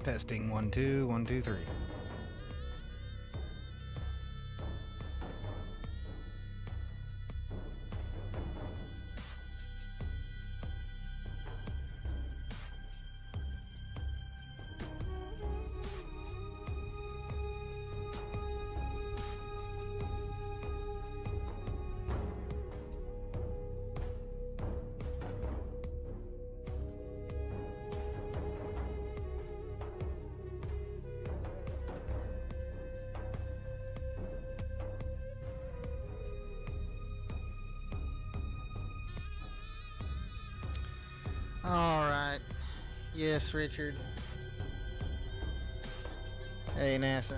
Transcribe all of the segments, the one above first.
Testing 1 2 1 2 3. Alright. Yes, Richard. Hey, NASA.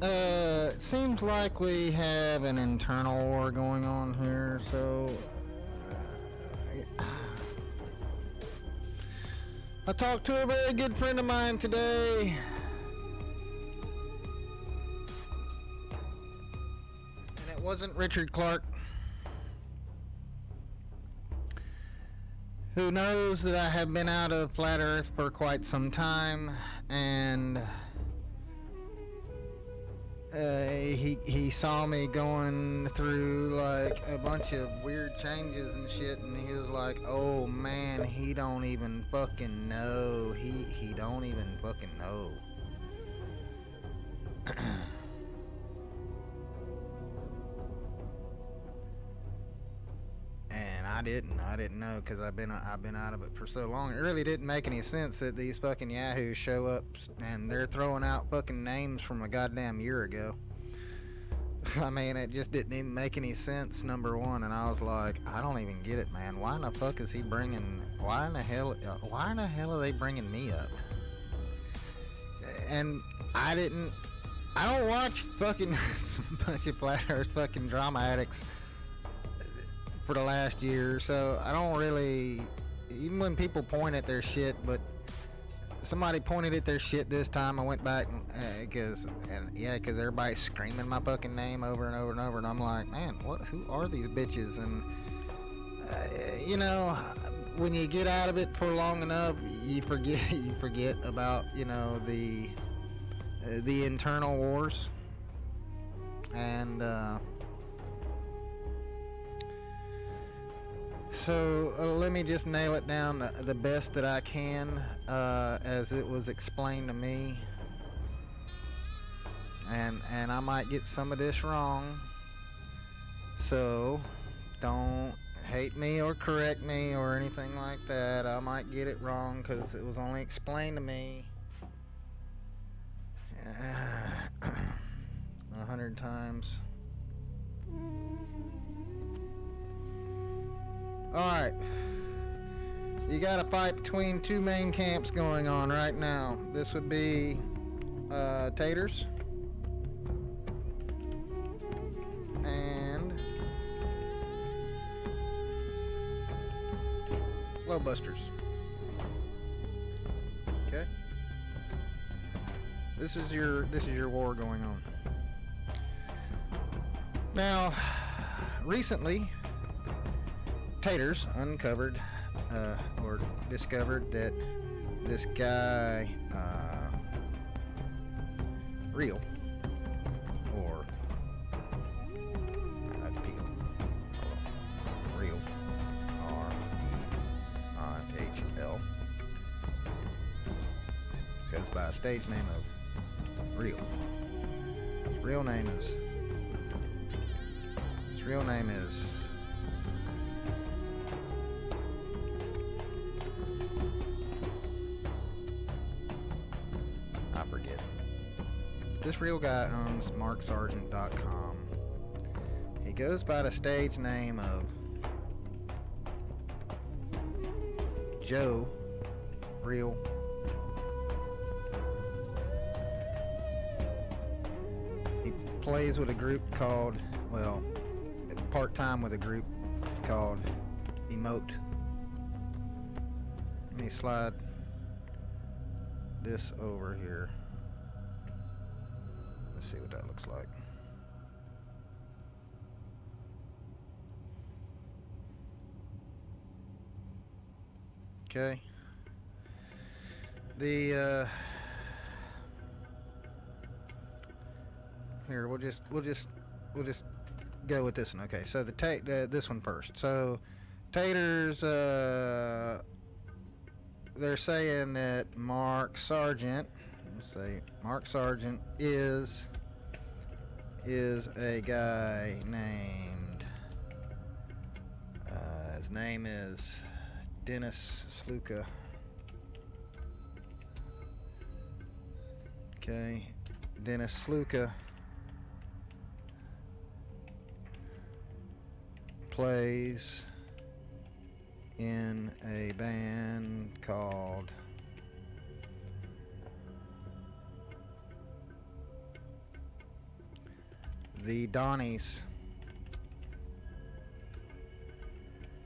It seems like we have an internal war going on here, so... I talked to a very good friend of mine today. And it wasn't Richard Clark. Who knows that I have been out of Flat Earth for quite some time, and he saw me going through like a bunch of weird changes and shit, and he was like, oh man, he don't even fucking know. He don't even fucking know. I didn't know, because I've been out of it for so long. It really didn't make any sense that these fucking yahoos show up and they're throwing out fucking names from a goddamn year ago. I mean, it just didn't even make any sense, number one. And I was like, I don't even get it, man. Why in the fuck is he bringing? Why in the hell are they bringing me up? And I don't watch fucking bunch of Flat Earth fucking drama addicts for the last year, so I don't really, even when people point at their shit, but somebody pointed at their shit this time, I went back because everybody's screaming my fucking name over and over and over, and I'm like, man, who are these bitches? And you know, when you get out of it for long enough, you forget about, you know, the internal wars. And so let me just nail it down the best that I can, as it was explained to me, and I might get some of this wrong, so don't hate me or correct me or anything like that. I might get it wrong because it was only explained to me 100 times. Alright, you got a fight between two main camps going on right now. This would be taters and low busters. Okay, this is your war going on now. Recently, taters uncovered or discovered that this guy, Real, or that's Peel, Real, R-E-I-H-L, goes by a stage name of Real. His real name is I forget. This real guy owns marksargent.com. He goes by the stage name of Joe Real. He plays with a group called, well, part-time with a group called Emote. Let me slide this over here. Let's see what that looks like. Okay. The here we'll just go with this one. Okay, so this one first. So taters, they're saying that Mark Sargent, let's say Mark Sargent is a guy named his name is Dennis Sluka. Okay, Dennis Sluka plays in a band called the Donnies.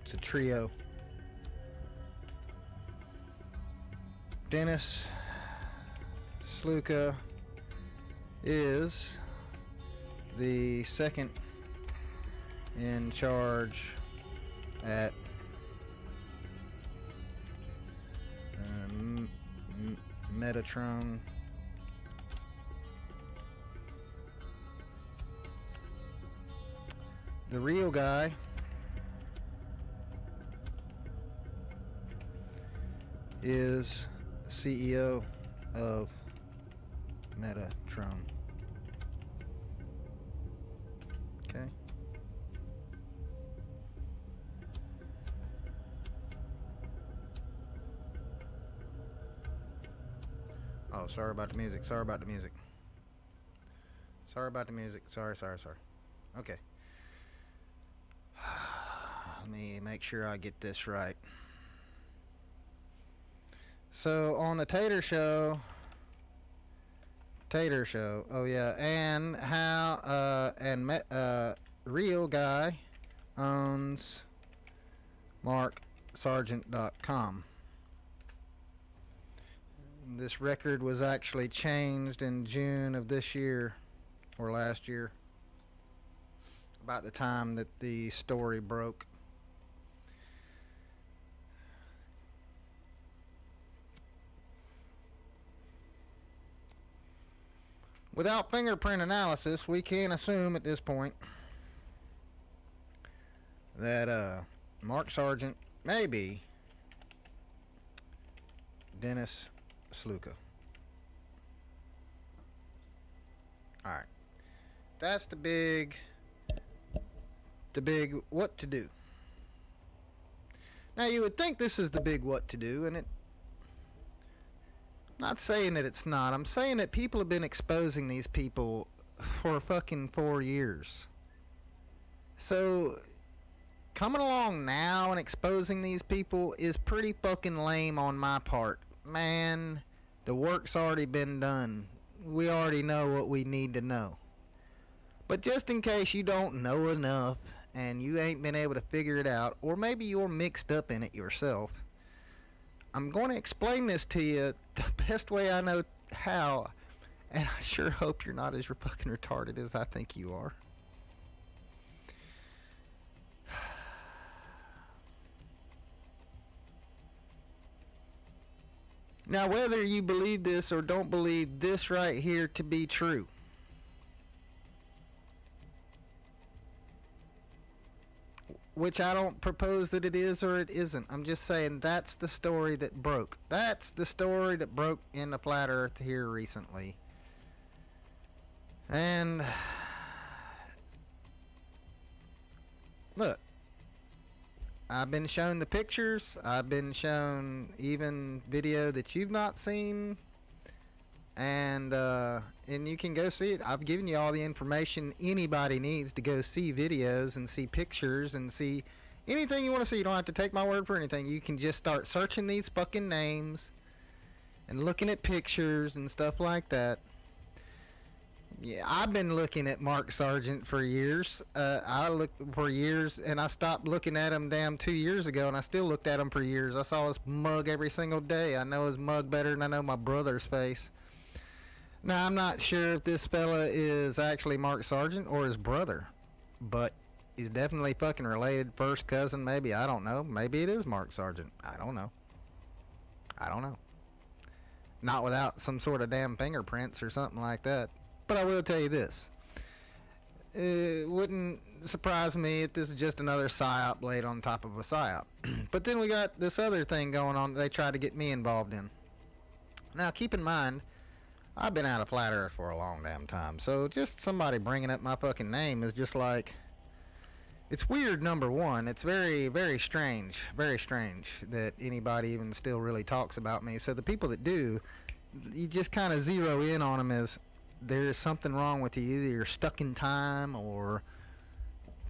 It's a trio. Dennis Sluka is the second in charge at Metatron. The real guy is CEO of Metatron. Okay. Oh, sorry about the music. Sorry about the music. Sorry about the music. Sorry. Okay. Let me make sure I get this right. So on the Tater Show, oh yeah, and how real guy owns MarkSargent.com. This record was actually changed in June of this year, or last year, about the time that the story broke. Without fingerprint analysis, we can assume at this point that Mark Sargent may be Dennis Sluka. Alright. That's the big what to do. Now you would think this is the big what to do, and I'm not saying that it's not. I'm saying that people have been exposing these people for fucking 4 years. So coming along now and exposing these people is pretty fucking lame on my part. Man, the work's already been done. We already know what we need to know. But just in case you don't know enough and you ain't been able to figure it out, or maybe you're mixed up in it yourself, I'm going to explain this to you the best way I know how, and I sure hope you're not as fucking retarded as I think you are. Now, whether you believe this or don't believe this right here to be true, which I don't propose that it is or it isn't. I'm just saying that's the story that broke. That's the story that broke in the flat earth here recently. And look, I've been shown the pictures. I've been shown even video that you've not seen. And you can go see it. I've given you all the information anybody needs to go see videos and see pictures and see anything you want to see. You don't have to take my word for anything. You can just start searching these fucking names and looking at pictures and stuff like that. Yeah, I've been looking at Mark Sargent for years. I looked for years, and I stopped looking at him damn 2 years ago, and I still looked at him for years. I saw his mug every single day. I know his mug better than I know my brother's face. Now, I'm not sure if this fella is actually Mark Sargent or his brother, but he's definitely fucking related, first cousin maybe. I don't know. Maybe it is Mark Sargent. I don't know. Not without some sort of damn fingerprints or something like that. But I will tell you this. It wouldn't surprise me if this is just another psyop laid on top of a psyop. But then we got this other thing going on that they tried to get me involved in. Now, keep in mind, I've been out of flat earth for a long damn time. So just somebody bringing up my fucking name is just like... It's weird, number one. It's very, very strange that anybody even still really talks about me. So the people that do, you just kind of zero in on them as there's something wrong with you. Either you're stuck in time or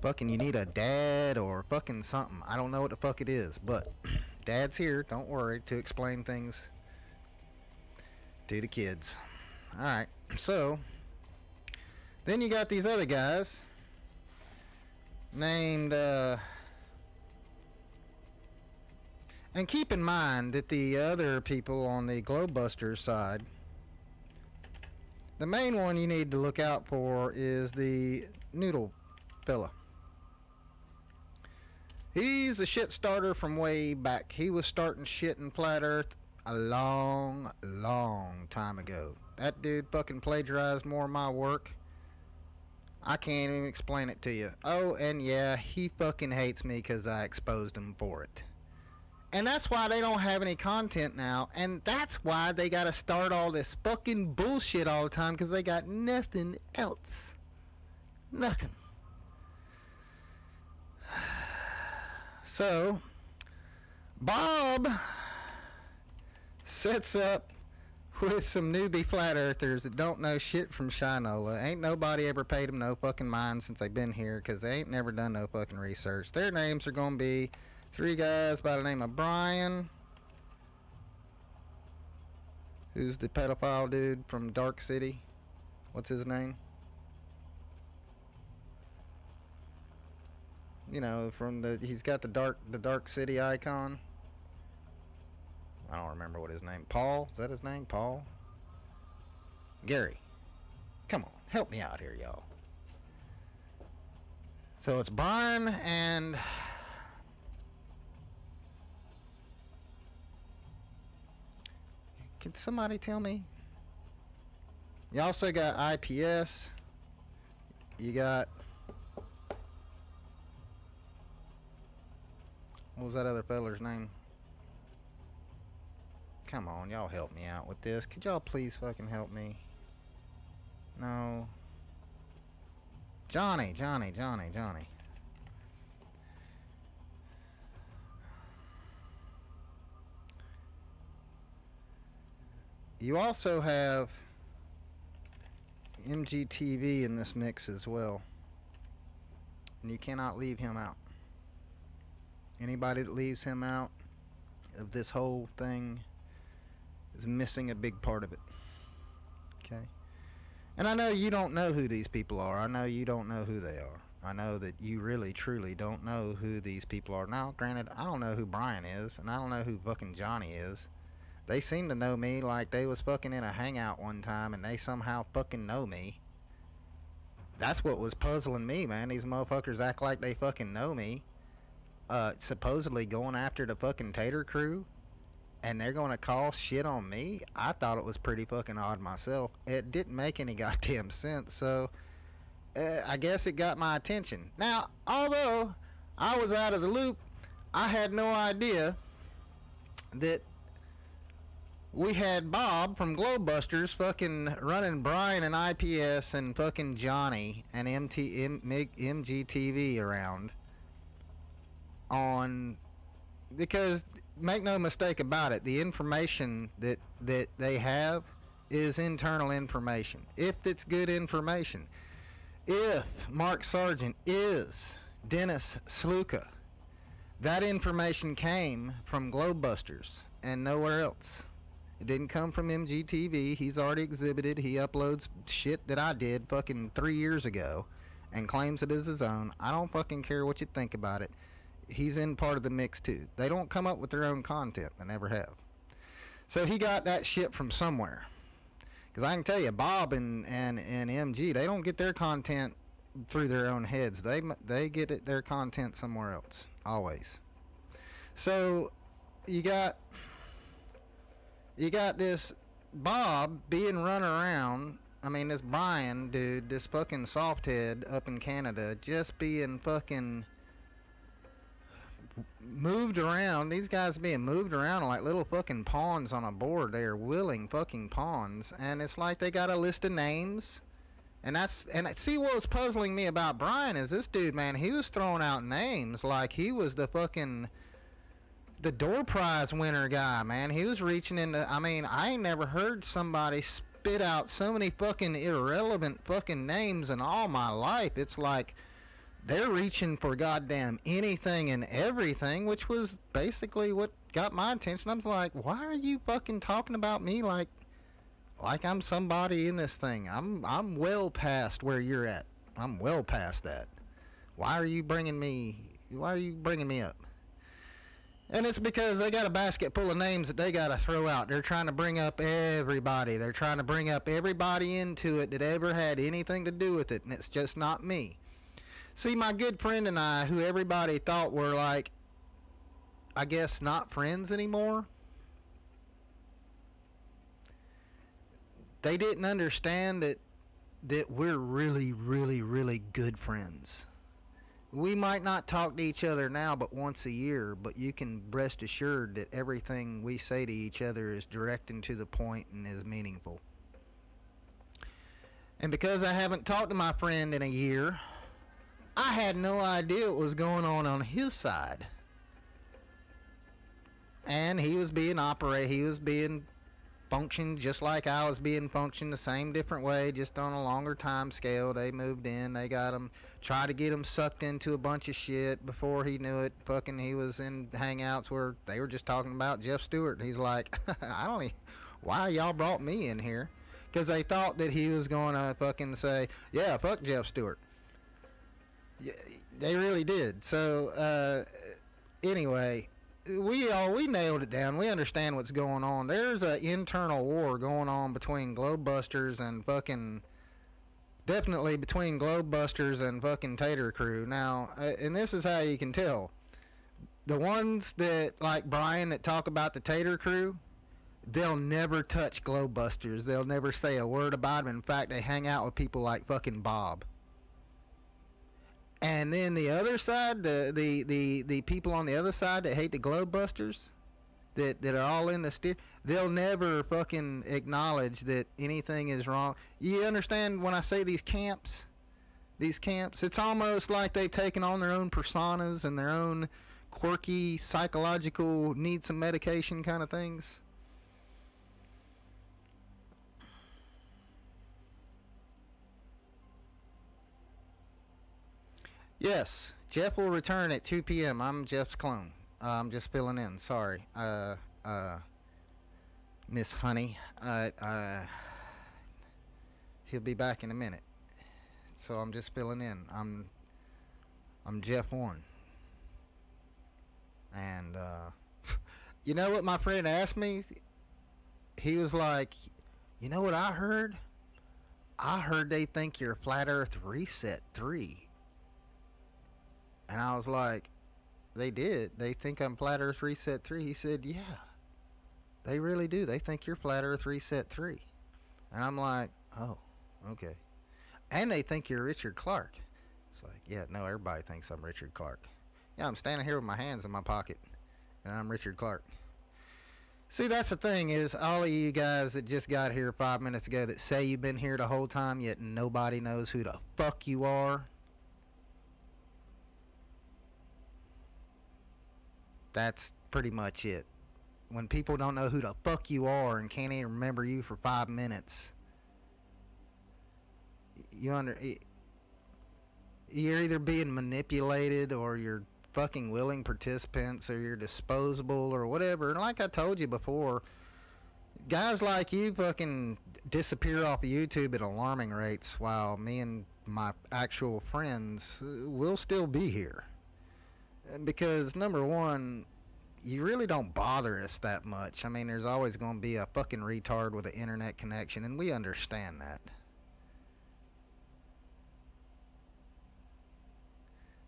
fucking you need a dad or fucking something. I don't know what the fuck it is, but Dad's here, don't worry, to explain things to the kids. Alright, so then you got these other guys named and keep in mind that the other people on the Globebusters side, the main one you need to look out for is the Noodle fella. He's a shit starter from way back. He was starting shit in flat earth a long time ago. That dude fucking plagiarized more of my work. I can't even explain it to you. Oh, and yeah, he fucking hates me because I exposed him for it. And that's why they don't have any content now. And that's why they gotta start all this fucking bullshit all the time, because they got nothing else. Nothing. So, Bob sets up with some newbie flat earthers that don't know shit from Shinola. Ain't nobody ever paid them no fucking mind since they've been here, because they ain't never done no fucking research. Their names are gonna be 3 guys by the name of Brian, who's the pedophile dude from Dark City. What's his name? You know, from he's got the Dark City icon. I don't remember what his name. Paul? Is that his name? Paul? Gary. Come on. Help me out here, y'all. So it's Brian and... Can somebody tell me? You also got IPS. You got... What was that other feller's name? Come on, y'all help me out with this. Could y'all please fucking help me? No. Johnny. You also have MGTV in this mix as well. And you cannot leave him out. Anybody that leaves him out of this whole thing is missing a big part of it. Okay? And I know you don't know who these people are. I know you don't know who they are. I know that you really, truly don't know who these people are. Now, granted, I don't know who Brian is, and I don't know who fucking Johnny is. They seem to know me like they was fucking in a hangout one time, and they somehow fucking know me. That's what was puzzling me, man. These motherfuckers act like they fucking know me. Supposedly going after the fucking Tater crew, and they're going to call shit on me. I thought it was pretty fucking odd myself. It didn't make any goddamn sense, so I guess it got my attention. Now, although I was out of the loop, I had no idea that we had Bob from Globebusters fucking running Brian and IPS and fucking Johnny and MGTV around on, because make no mistake about it, the information that they have is internal information. If it's good information. If Mark Sargent is Dennis Sluka, that information came from Globebusters and nowhere else. It didn't come from MGTV. He's already exhibited. He uploads shit that I did fucking 3 years ago and claims it as his own. I don't fucking care what you think about it. He's in part of the mix too. They don't come up with their own content. They never have. So he got that shit from somewhere. Because I can tell you, Bob and MG, they don't get their content through their own heads. They get their content somewhere else. Always. So you got this Bob being run around, I mean, this Brian dude, this fucking softhead up in Canada, just being fucking moved around. These guys being moved around like little fucking pawns on a board. They are willing fucking pawns. And it's like they got a list of names. And see what was puzzling me about Brian is this dude, man, he was throwing out names like he was the fucking the door prize winner guy, man. He was reaching into, I mean, I ain't never heard somebody spit out so many fucking irrelevant fucking names in all my life. It's like they're reaching for goddamn anything and everything, which was basically what got my attention. I was like, why are you fucking talking about me like I'm somebody in this thing? I'm well past where you're at. I'm well past that. Why are you bringing me up? And it's because they got a basket full of names that they got to throw out. They're trying to bring up everybody. They're trying to bring up everybody into it that ever had anything to do with it, and it's just not me. See, my good friend and I, who everybody thought were like, I guess not friends anymore, they didn't understand that we're really, really, really good friends. We might not talk to each other now but once a year, but you can rest assured that everything we say to each other is direct and to the point and is meaningful. And because I haven't talked to my friend in a year, I had no idea what was going on his side. And he was being functioned just like I was being functioned, the same different way, just on a longer time scale. They moved in, they got him, tried to get him sucked into a bunch of shit. Before he knew it, fucking he was in hangouts where they were just talking about Jeff Stewart. He's like, why y'all brought me in here? Because they thought that he was going to fucking say, yeah, fuck Jeff Stewart. Yeah, they really did. So, anyway, we nailed it down. We understand what's going on. There's an internal war going on between Globebusters and fucking, definitely between Globebusters and fucking Tater Crew. Now, and this is how you can tell. The ones that, like Brian, that talk about the Tater Crew, they'll never touch Globebusters. They'll never say a word about them. In fact, they hang out with people like fucking Bob. And then the other side, the people on the other side that hate the Globebusters, that are all in the steer, they'll never fucking acknowledge that anything is wrong. You understand when I say these camps? It's almost like they've taken on their own personas and their own quirky psychological need some medication kind of things. Yes, Jeff will return at 2 p.m. I'm Jeff's clone. I'm just filling in. Sorry. Miss Honey. He'll be back in a minute. So I'm just filling in. I'm Jeff 1. And, you know what my friend asked me? He was like, you know what I heard? I heard they think you're Flat Earth Reset 3. And I was like, they did. They think I'm Flat Earth Reset 3. He said, yeah, they really do. They think you're Flat Earth Reset 3. And I'm like, oh, okay. And they think you're Richard Clark. It's like, yeah, no, everybody thinks I'm Richard Clark. Yeah, I'm standing here with my hands in my pocket, and I'm Richard Clark. See, that's the thing is, all of you guys that just got here 5 minutes ago that say you've been here the whole time, yet nobody knows who the fuck you are, that's pretty much it. When people don't know who the fuck you are and can't even remember you for 5 minutes, you're either being manipulated, or you're fucking willing participants, or you're disposable, or whatever. And like I told you before, guys like you fucking disappear off of YouTube at alarming rates, while me and my actual friends will still be here. Because, number one, you really don't bother us that much. I mean, there's always going to be a fucking retard with an internet connection, and we understand that.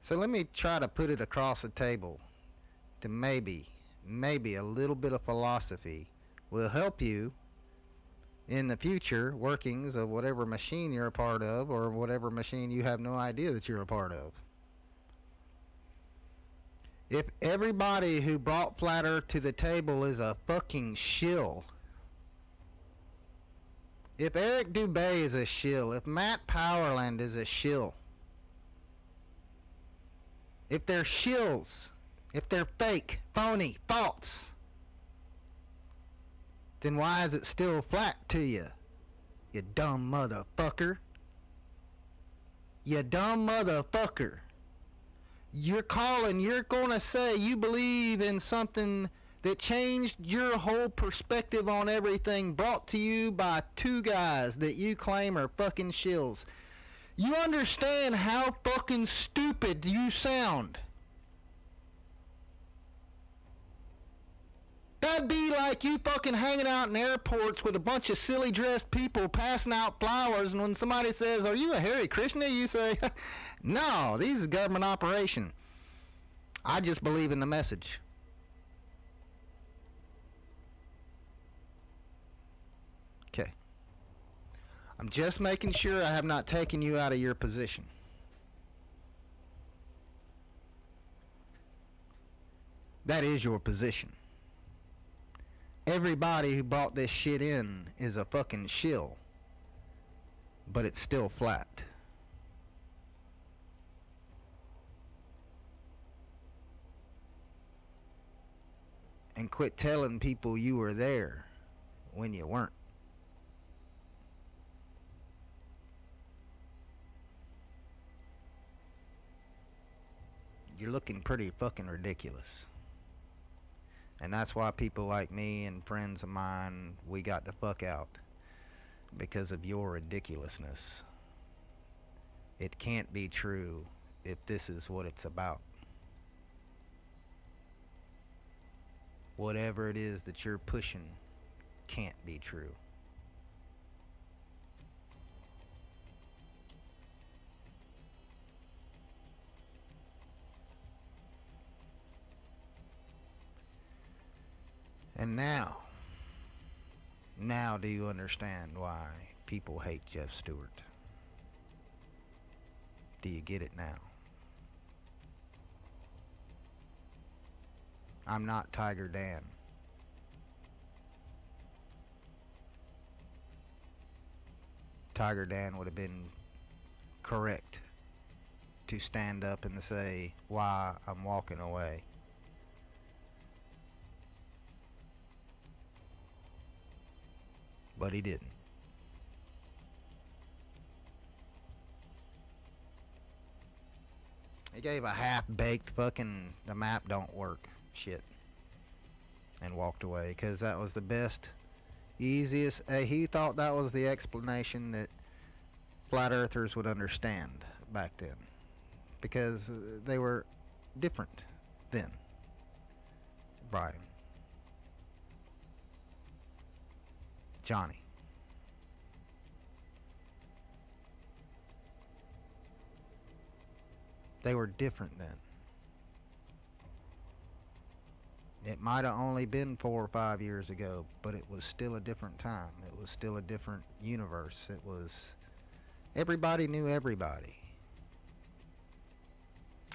So let me try to put it across the table to maybe a little bit of philosophy will help you in the future workings of whatever machine you're a part of, or whatever machine you have no idea that you're a part of. If everybody who brought Flat Earth to the table is a fucking shill, if Eric Dubé is a shill, if Matt Powerland is a shill, if they're shills, if they're fake, phony, false, then why is it still flat to you? You dumb motherfucker. You dumb motherfucker. You're gonna say you believe in something that changed your whole perspective on everything, brought to you by two guys that you claim are fucking shills. You understand how fucking stupid you sound? That'd be like you fucking hanging out in airports with a bunch of silly dressed people passing out flowers, and when somebody says, "Are you a Hare Krishna?" you say, "No, this is government operation. I just believe in the message." Okay. I'm just making sure I have not taken you out of your position. That is your position. Everybody who brought this shit in is a fucking shill, but it's still flat. And quit telling people you were there when you weren't. You're looking pretty fucking ridiculous. And that's why people like me and friends of mine, we got the fuck out. Because of your ridiculousness. It can't be true if this is what it's about. Whatever it is that you're pushing can't be true. And now do you understand why people hate Jeff Stewart? Do you get it now? I'm not Tiger Dan. Tiger Dan would have been correct to stand up and say why I'm walking away. But he didn't. He gave a half-baked fucking the map don't work shit and walked away because that was the best, easiest. He thought that was the explanation that flat earthers would understand back then because they were different then. Brian. Johnny. They were different then. It might have only been 4 or 5 years ago, but it was still a different time. It was still a different universe. It was... everybody knew everybody.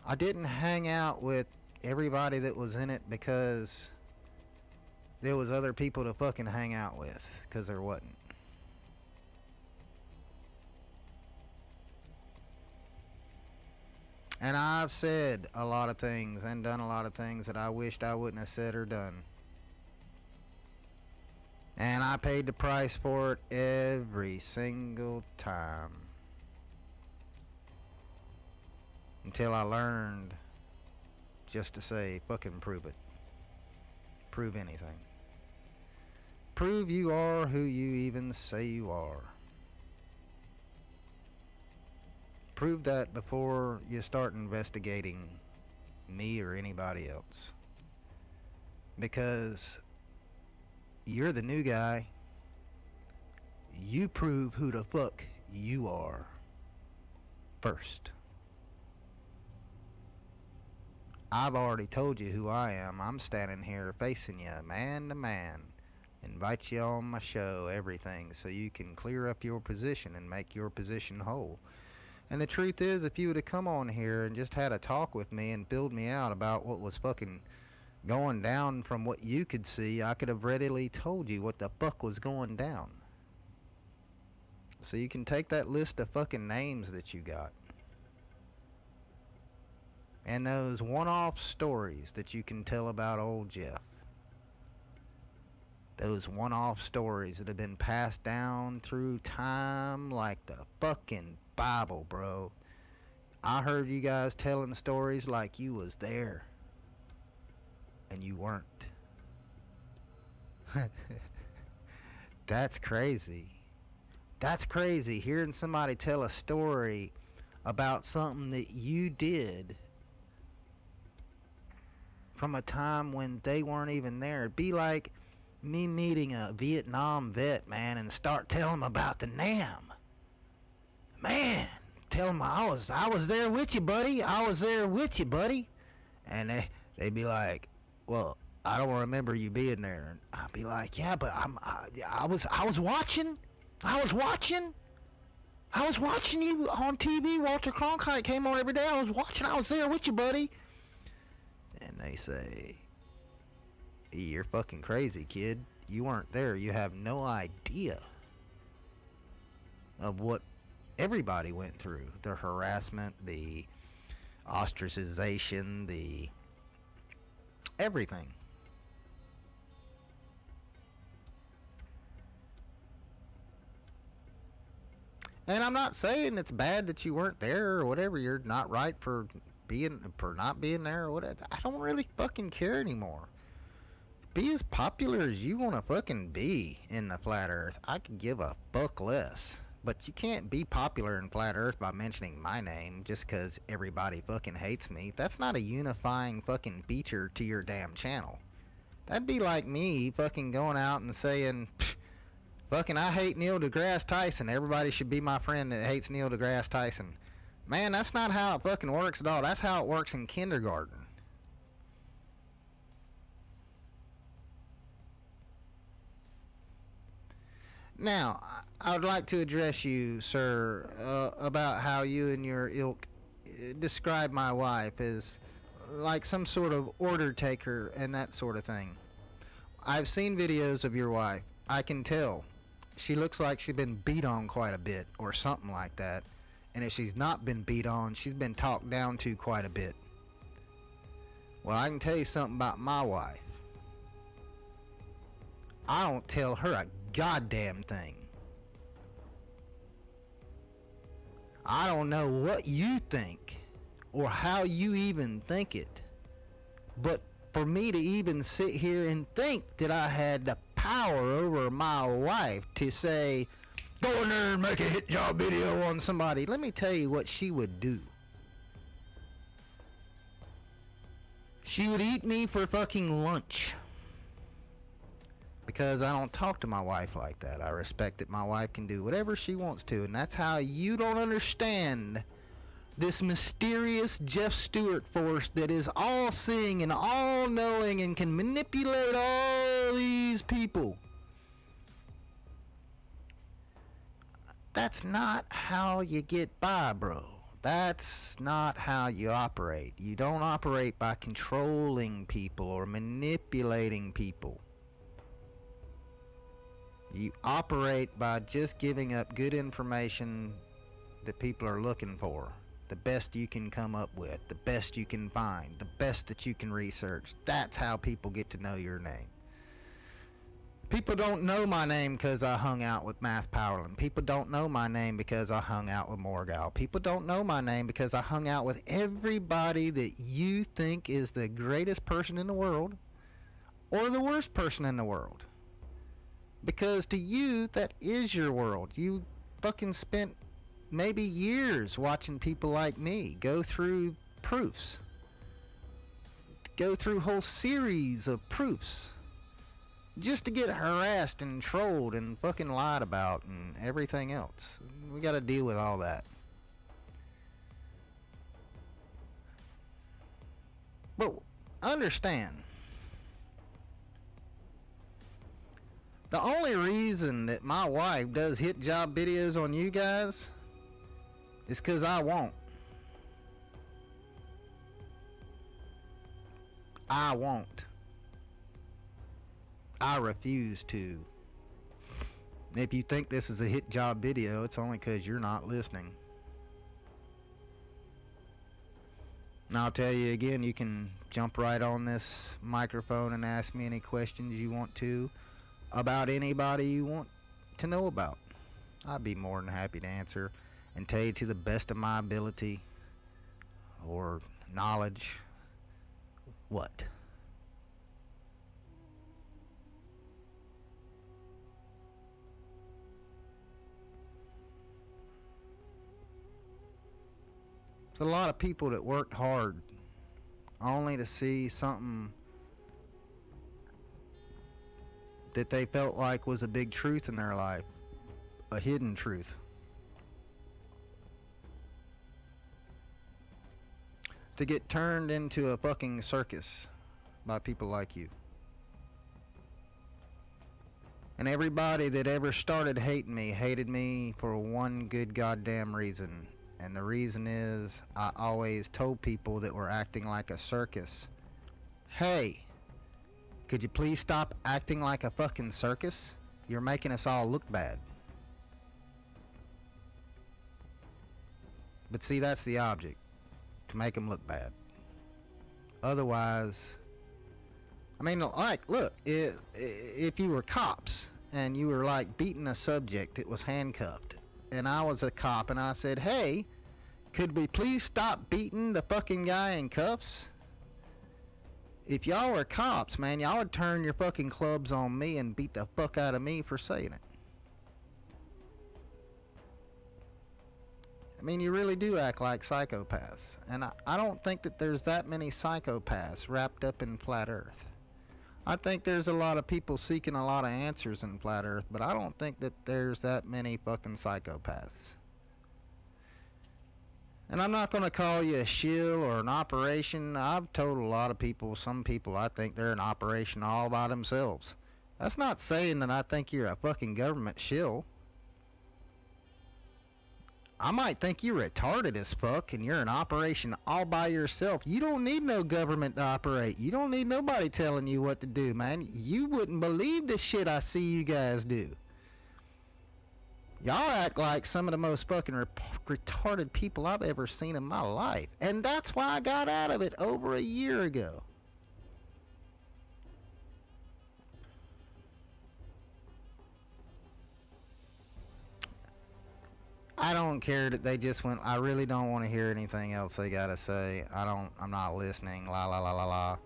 I didn't hang out with everybody that was in it because there was other people to fucking hang out with, because there wasn't. And I've said a lot of things and done a lot of things that I wished I wouldn't have said or done. And I paid the price for it every single time. Until I learned just to say, fucking prove it. Prove anything. Prove you are who you even say you are. Prove that before you start investigating me or anybody else. Because you're the new guy. You prove who the fuck you are first. I've already told you who I am. I'm standing here facing you man to man invite you on my show, everything, so you can clear up your position and make your position whole. And the truth is, if you would have come on here and just had a talk with me and filled me out about what was fucking going down from what you could see, I could have readily told you what the fuck was going down. So you can take that list of fucking names that you got and those one-off stories that you can tell about old Jeff. Those one-off stories that have been passed down through time like the fucking Bible, bro. I heard you guys telling stories like you was there. And you weren't. That's crazy. That's crazy. Hearing somebody tell a story about something that you did from a time when they weren't even there. It'd be like me meeting a Vietnam vet, man, and start telling them about the Nam. Man, tell them I was there with you, buddy. I was there with you, buddy. And they'd be like, well, I don't remember you being there. And I'd be like, yeah, but I was watching. I was watching you on TV. Walter Cronkite came on every day. I was watching. I was there with you, buddy. And they say, you're fucking crazy, kid. You weren't there. You have no idea of what everybody went through. The harassment, the ostracization, the everything. And I'm not saying it's bad that you weren't there or whatever. You're not right for not being there or whatever. I don't really fucking care anymore. Be as popular as you want to fucking be in the flat earth. I could give a fuck less. But you can't be popular in flat earth by mentioning my name just because everybody fucking hates me. That's not a unifying fucking feature to your damn channel. That'd be like me fucking going out and saying, fucking I hate Neil deGrasse Tyson. Everybody should be my friend that hates Neil deGrasse Tyson. Man, that's not how it fucking works at all. That's how it works in kindergarten. Now, I would like to address you, sir, about how you and your ilk describe my wife as like some sort of order taker and that sort of thing. I've seen videos of your wife. I can tell. She looks like she's been beat on quite a bit or something like that. And if she's not been beat on, she's been talked down to quite a bit. Well, I can tell you something about my wife. I don't tell her a goddamn thing. I don't know what you think or how you even think it, but for me to even sit here and think that I had the power over my wife to say, go in there and make a hit job video on somebody, let me tell you what she would do. She would eat me for fucking lunch. Because I don't talk to my wife like that. I respect that my wife can do whatever she wants to. And that's how you don't understand this mysterious Jeff Stewart force that is all-seeing and all-knowing and can manipulate all these people. That's not how you get by, bro. That's not how you operate. You don't operate by controlling people or manipulating people. You operate by just giving up good information that people are looking for. The best you can come up with. The best you can find. The best that you can research. That's how people get to know your name. People don't know my name because I hung out with Math Powerland. People don't know my name because I hung out with Morgal. People don't know my name because I hung out with everybody that you think is the greatest person in the world or the worst person in the world. Because to you, that is your world. You fucking spent maybe years watching people like me go through proofs. Go through whole series of proofs. Just to get harassed and trolled and fucking lied about and everything else. We gotta deal with all that. But understand, The only reason that my wife does hit job videos on you guys is because I won't. I won't. I refuse to. If you think this is a hit job video, it's only because you're not listening. And I'll tell you again, you can jump right on this microphone and ask me any questions you want to about anybody you want to know about. I'd be more than happy to answer and tell you to the best of my ability or knowledge what. There's a lot of people that worked hard only to see something that they felt like was a big truth in their life, a hidden truth. To get turned into a fucking circus by people like you. And everybody that ever started hating me hated me for one good goddamn reason. And the reason is I always told people that were acting like a circus, hey, could you please stop acting like a fucking circus? You're making us all look bad. But see, that's the object, to make them look bad. Otherwise, I mean, like, look, if you were cops and you were like beating a subject that was handcuffed, and I was a cop and I said, hey, could we please stop beating the fucking guy in cuffs? If y'all were cops, man, y'all would turn your fucking clubs on me and beat the fuck out of me for saying it. I mean, you really do act like psychopaths. And I don't think that there's that many psychopaths wrapped up in Flat Earth. I think there's a lot of people seeking a lot of answers in Flat Earth, but I don't think that there's that many fucking psychopaths. And I'm not going to call you a shill or an operation. I've told a lot of people, some people, I think they're an operation all by themselves. That's not saying that I think you're a fucking government shill. I might think you're retarded as fuck and you're an operation all by yourself. You don't need no government to operate. You don't need nobody telling you what to do, man. You wouldn't believe the shit I see you guys do. Y'all act like some of the most fucking retarded people I've ever seen in my life. And that's why I got out of it over a year ago. I don't care that they just went, I really don't want to hear anything else they gotta say. I'm not listening, la la la la la.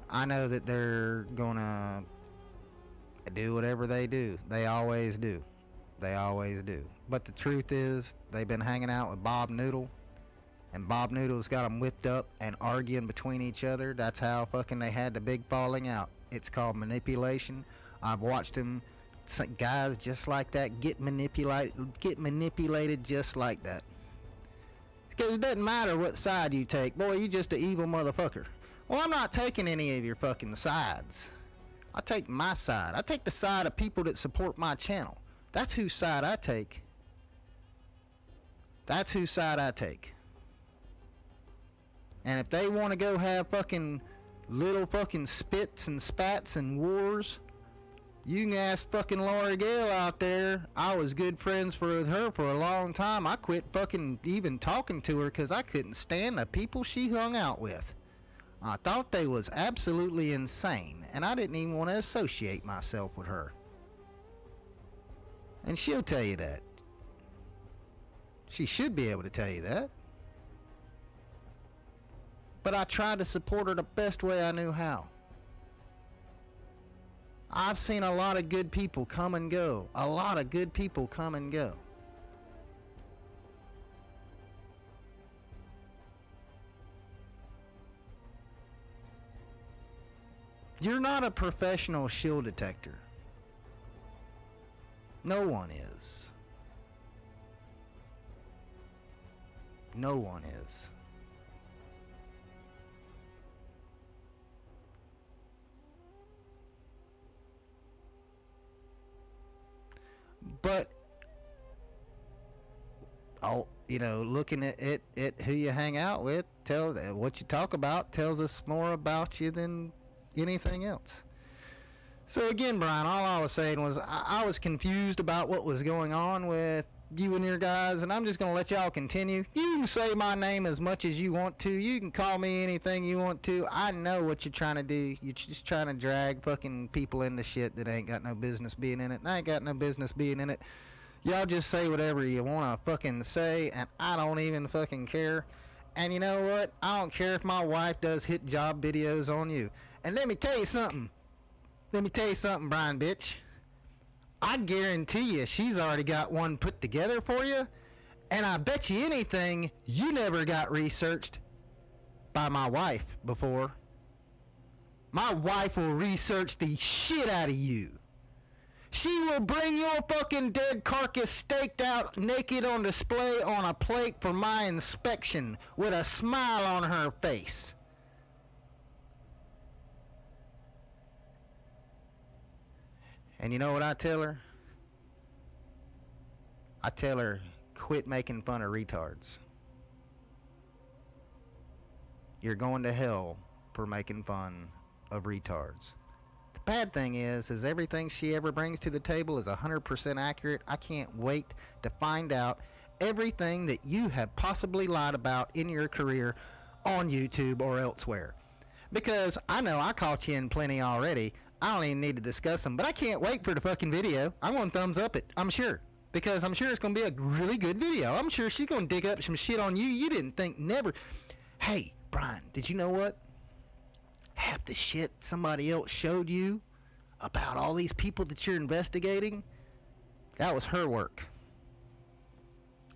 I know that they're gonna do whatever they do. They always do. They always do. But the truth is, they've been hanging out with Bob Noodle, and Bob Noodle's got them whipped up and arguing between each other. That's how fucking they had the big falling out. It's called manipulation. I've watched them, guys just like that, get manipulated just like that. Because it doesn't matter what side you take. Boy, you just an evil motherfucker. Well, I'm not taking any of your fucking sides. I take my side. I take the side of people that support my channel. That's whose side I take. That's whose side I take. And if they want to go have fucking little fucking spits and spats and wars, you can ask fucking Laura Gale out there. I was good friends with her for a long time. I quit fucking even talking to her because I couldn't stand the people she hung out with. I thought they was absolutely insane, and I didn't even want to associate myself with her. And she'll tell you that. She should be able to tell you that. But I tried to support her the best way I knew how. I've seen a lot of good people come and go. A lot of good people come and go. You're not a professional shill detector. No one is. No one is. But you know, looking at who you hang out with, what you talk about tells us more about you than anything else. So again, Brian, all I was saying was I was confused about what was going on with you and your guys, and I'm just going to let y'all continue. You can say my name as much as you want to. You can call me anything you want to. I know what you're trying to do. You're just trying to drag fucking people into shit that ain't got no business being in it. And I ain't got no business being in it. Y'all just say whatever you want to fucking say, and I don't even fucking care. And you know what? I don't care if my wife does hit job videos on you. And let me tell you something. Brian, bitch. I guarantee you she's already got one put together for you. And I bet you anything you never got researched by my wife before. My wife will research the shit out of you. She will bring your fucking dead carcass staked out naked on display on a plate for my inspection with a smile on her face. And you know what I tell her? I tell her, quit making fun of retards. You're going to hell for making fun of retards. The bad thing is everything she ever brings to the table is 100% accurate. I can't wait to find out everything that you have possibly lied about in your career on YouTube or elsewhere. Because I know I caught you in plenty already. I don't even need to discuss them, but I can't wait for the fucking video. I'm going to thumbs up it, I'm sure. Because I'm sure it's going to be a really good video. I'm sure she's going to dig up some shit on you you didn't think never. Hey, Brian, did you know what? Half the shit somebody else showed you about all these people that you're investigating, that was her work.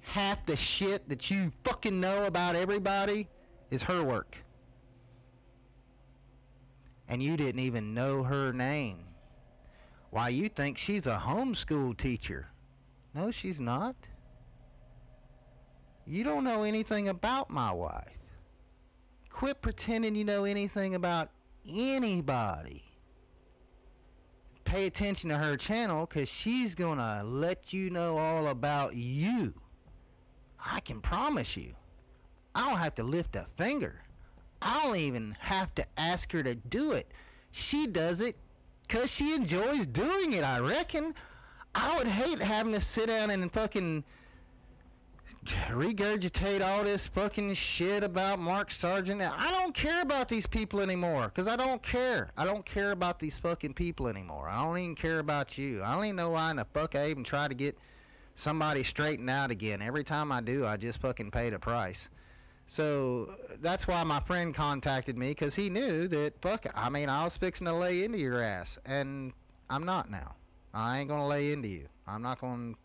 Half the shit that you fucking know about everybody is her work. And you didn't even know her name. Why, you think she's a homeschool teacher. No, she's not. You don't know anything about my wife. Quit pretending you know anything about anybody. Pay attention to her channel, because she's going to let you know all about you. I can promise you. I don't have to lift a finger. I don't even have to ask her to do it. She does it because she enjoys doing it, I reckon. I would hate having to sit down and fucking regurgitate all this fucking shit about Mark Sargent. I don't care about these people anymore, because I don't care. I don't care about these fucking people anymore. I don't even care about you. I don't even know why in the fuck I even try to get somebody straightened out again. Every time I do, I just fucking pay the price. So that's why my friend contacted me, because he knew that, fuck, I mean, I was fixing to lay into your ass, and I'm not now. I ain't gonna lay into you. I'm not gonna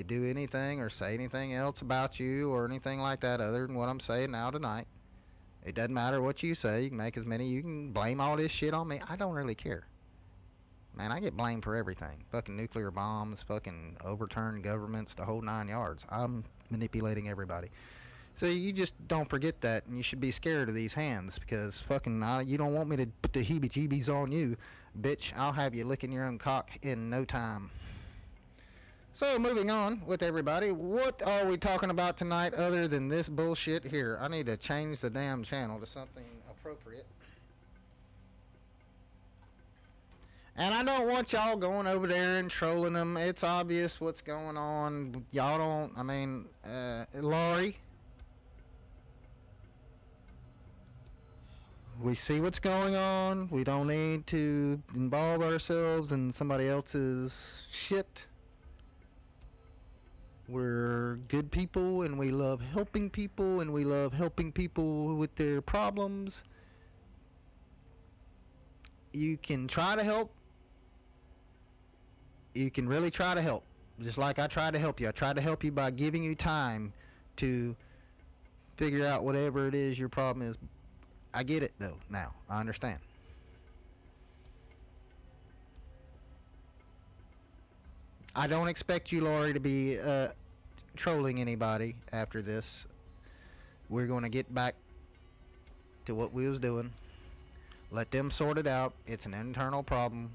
do anything or say anything else about you or anything like that other than what I'm saying now tonight. It doesn't matter what you say. You can make as many. You can blame all this shit on me. I don't really care. Man, I get blamed for everything. Fucking nuclear bombs, fucking overturned governments, the whole 9 yards. I'm manipulating everybody. So you just don't forget that, and you should be scared of these hands, because fucking you don't want me to put the heebie-jeebies on you. Bitch, I'll have you licking your own cock in no time. So moving on with everybody, what are we talking about tonight other than this bullshit here? I need to change the damn channel to something appropriate. And I don't want y'all going over there and trolling them. It's obvious what's going on. Y'all don't, I mean, Laurie. We see what's going on. We don't need to involve ourselves in somebody else's shit. We're good people, and we love helping people, and we love helping people with their problems. You can try to help. You can really try to help. Just like I tried to help you. I tried to help you by giving you time to figure out whatever it is your problem is. I get it, though, now. I understand. I don't expect you, Laurie, to be trolling anybody after this. We're going to get back to what we was doing. Let them sort it out. It's an internal problem.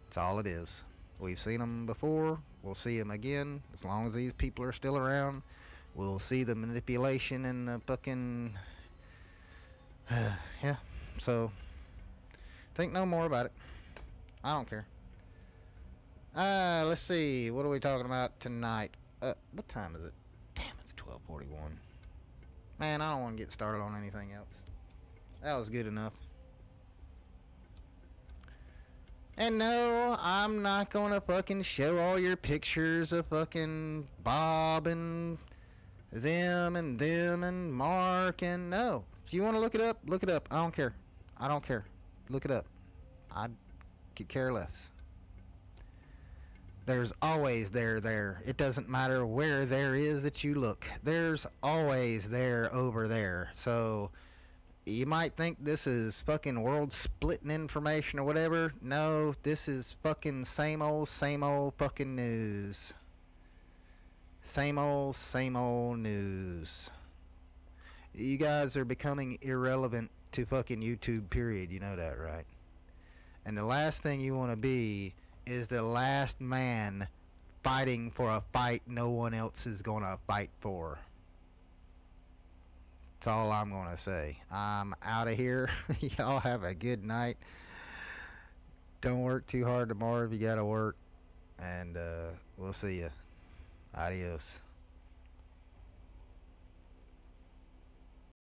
It's all it is. We've seen them before. We'll see them again. As long as these people are still around, we'll see the manipulation and the fucking... yeah. So, think no more about it. I don't care. Let's see. What are we talking about tonight? What time is it? Damn, it's 12:41. Man, I don't want to get started on anything else. That was good enough. And no, I'm not gonna fucking show all your pictures of fucking Bob and them and Mark and no. If you want to look it up, look it up. I don't care. I don't care. Look it up. I could care less. There's always there. It doesn't matter where there is that you look. There's always there over there. So you might think this is fucking world splitting information or whatever. No, this is fucking same old fucking news. Same old news. You guys are becoming irrelevant to fucking YouTube, period. You know that, right? And the last thing you want to be is the last man fighting for a fight no one else is gonna fight for. That's all I'm gonna say. I'm out of here. Y'all have a good night. Don't work too hard tomorrow if you gotta work. And we'll see ya. Adios.